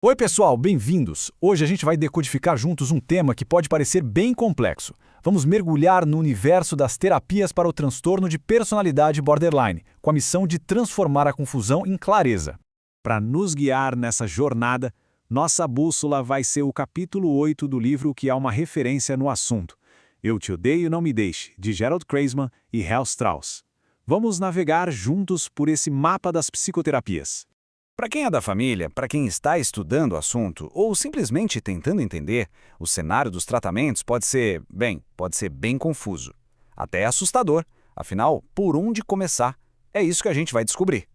Oi, pessoal, bem-vindos! Hoje a gente vai decodificar juntos um tema que pode parecer bem complexo. Vamos mergulhar no universo das terapias para o transtorno de personalidade borderline, com a missão de transformar a confusão em clareza. Para nos guiar nessa jornada, nossa bússola vai ser o capítulo 8 do livro que é uma referência no assunto. Eu Te Odeio, Não Me Deixe, de Gerald Kreisman e Hal Strauss. Vamos navegar juntos por esse mapa das psicoterapias. Para quem é da família, para quem está estudando o assunto ou simplesmente tentando entender, o cenário dos tratamentos pode ser bem confuso. Até assustador. Afinal, por onde começar? É isso que a gente vai descobrir.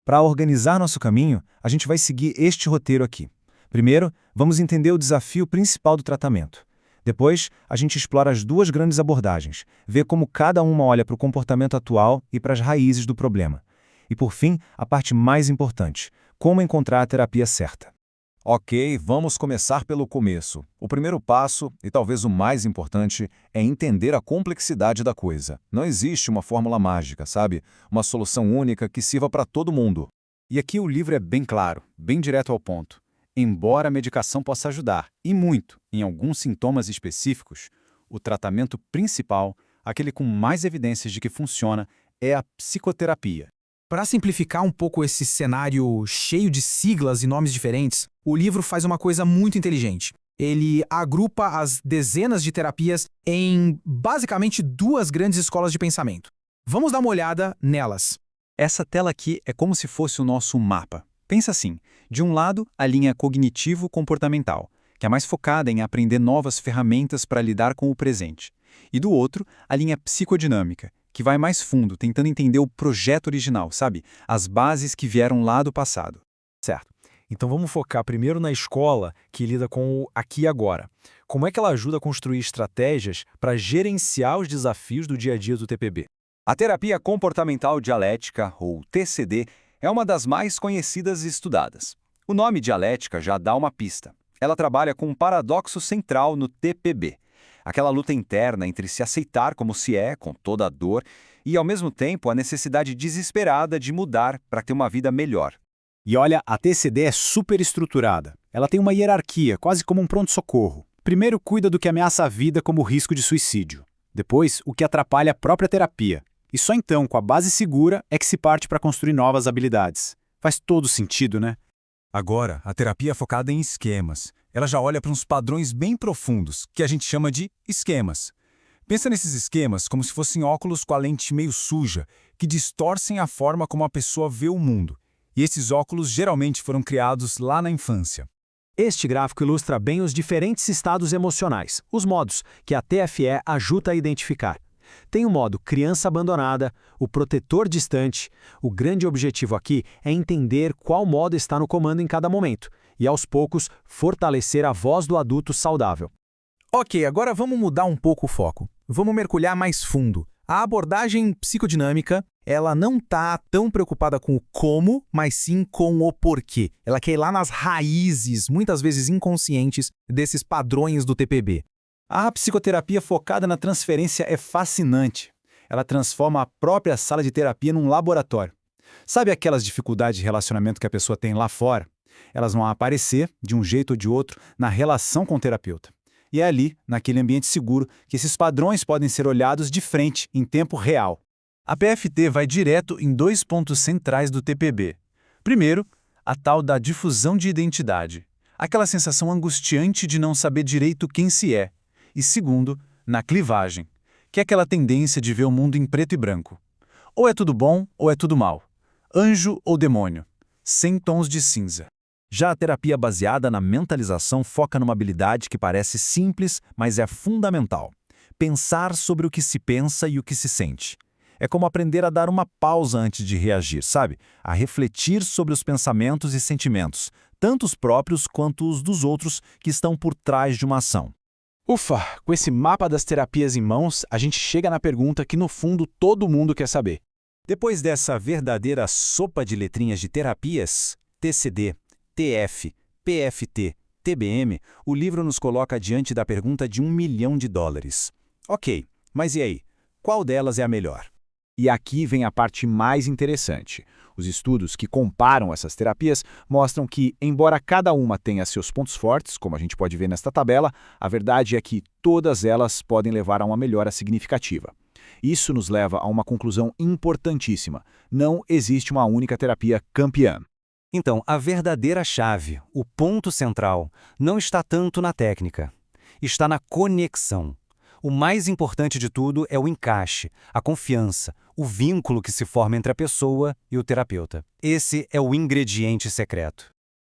Para organizar nosso caminho, a gente vai seguir este roteiro aqui. Primeiro, vamos entender o desafio principal do tratamento. Depois, a gente explora as duas grandes abordagens, vê como cada uma olha para o comportamento atual e para as raízes do problema. E por fim, a parte mais importante, como encontrar a terapia certa. Ok, vamos começar pelo começo. O primeiro passo, e talvez o mais importante, é entender a complexidade da coisa. Não existe uma fórmula mágica, sabe? Uma solução única que sirva para todo mundo. E aqui o livro é bem claro, bem direto ao ponto. Embora a medicação possa ajudar, e muito, em alguns sintomas específicos, o tratamento principal, aquele com mais evidências de que funciona, é a psicoterapia. Para simplificar um pouco esse cenário cheio de siglas e nomes diferentes, o livro faz uma coisa muito inteligente. Ele agrupa as dezenas de terapias em basicamente duas grandes escolas de pensamento. Vamos dar uma olhada nelas. Essa tela aqui é como se fosse o nosso mapa. Pensa assim, de um lado, a linha cognitivo-comportamental, que é mais focada em aprender novas ferramentas para lidar com o presente. E do outro, a linha psicodinâmica, que vai mais fundo, tentando entender o projeto original, sabe? As bases que vieram lá do passado. Certo. Então vamos focar primeiro na escola, que lida com o aqui e agora. Como é que ela ajuda a construir estratégias para gerenciar os desafios do dia a dia do TPB? A terapia comportamental dialética, ou TCD, é uma das mais conhecidas e estudadas. O nome dialética já dá uma pista. Ela trabalha com um paradoxo central no TPB. Aquela luta interna entre se aceitar como se é, com toda a dor, e, ao mesmo tempo, a necessidade desesperada de mudar para ter uma vida melhor. E olha, a TCD é super estruturada. Ela tem uma hierarquia, quase como um pronto-socorro. Primeiro, cuida do que ameaça a vida, como o risco de suicídio. Depois, o que atrapalha a própria terapia. E só então, com a base segura, é que se parte para construir novas habilidades. Faz todo sentido, né? Agora, a terapia é focada em esquemas. Ela já olha para uns padrões bem profundos, que a gente chama de esquemas. Pensa nesses esquemas como se fossem óculos com a lente meio suja, que distorcem a forma como a pessoa vê o mundo. E esses óculos geralmente foram criados lá na infância. Este gráfico ilustra bem os diferentes estados emocionais, os modos que a TFE ajuda a identificar. Tem o modo criança abandonada, o protetor distante. O grande objetivo aqui é entender qual modo está no comando em cada momento e, aos poucos, fortalecer a voz do adulto saudável. Ok, agora vamos mudar um pouco o foco. Vamos mergulhar mais fundo. A abordagem psicodinâmica, ela não está tão preocupada com o como, mas sim com o porquê. Ela quer ir lá nas raízes, muitas vezes inconscientes, desses padrões do TPB. A psicoterapia focada na transferência é fascinante. Ela transforma a própria sala de terapia num laboratório. Sabe aquelas dificuldades de relacionamento que a pessoa tem lá fora? Elas vão aparecer, de um jeito ou de outro, na relação com o terapeuta. E é ali, naquele ambiente seguro, que esses padrões podem ser olhados de frente, em tempo real. A PFT vai direto em dois pontos centrais do TPB. Primeiro, a tal da difusão de identidade. Aquela sensação angustiante de não saber direito quem se é. E segundo, na clivagem, que é aquela tendência de ver o mundo em preto e branco. Ou é tudo bom ou é tudo mal. Anjo ou demônio. Sem tons de cinza. Já a terapia baseada na mentalização foca numa habilidade que parece simples, mas é fundamental. Pensar sobre o que se pensa e o que se sente. É como aprender a dar uma pausa antes de reagir, sabe? A refletir sobre os pensamentos e sentimentos, tanto os próprios quanto os dos outros que estão por trás de uma ação. Ufa, com esse mapa das terapias em mãos, a gente chega na pergunta que no fundo todo mundo quer saber. Depois dessa verdadeira sopa de letrinhas de terapias, TCD, TF, PFT, TBM, o livro nos coloca diante da pergunta de $1 milhão. Ok, mas e aí? Qual delas é a melhor? E aqui vem a parte mais interessante. Os estudos que comparam essas terapias mostram que, embora cada uma tenha seus pontos fortes, como a gente pode ver nesta tabela, a verdade é que todas elas podem levar a uma melhora significativa. Isso nos leva a uma conclusão importantíssima. Não existe uma única terapia campeã. Então, a verdadeira chave, o ponto central, não está tanto na técnica. Está na conexão. O mais importante de tudo é o encaixe, a confiança, o vínculo que se forma entre a pessoa e o terapeuta. Esse é o ingrediente secreto.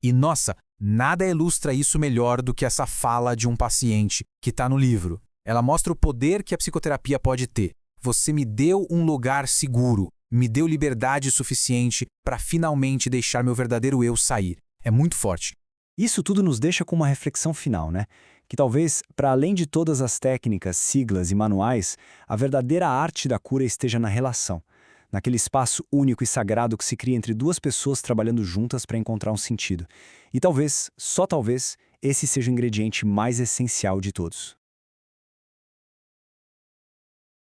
E nossa, nada ilustra isso melhor do que essa fala de um paciente que está no livro. Ela mostra o poder que a psicoterapia pode ter. Você me deu um lugar seguro, me deu liberdade suficiente para finalmente deixar meu verdadeiro eu sair. É muito forte. Isso tudo nos deixa com uma reflexão final, né? Que talvez, para além de todas as técnicas, siglas e manuais, a verdadeira arte da cura esteja na relação, naquele espaço único e sagrado que se cria entre duas pessoas trabalhando juntas para encontrar um sentido. E talvez, só talvez, esse seja o ingrediente mais essencial de todos.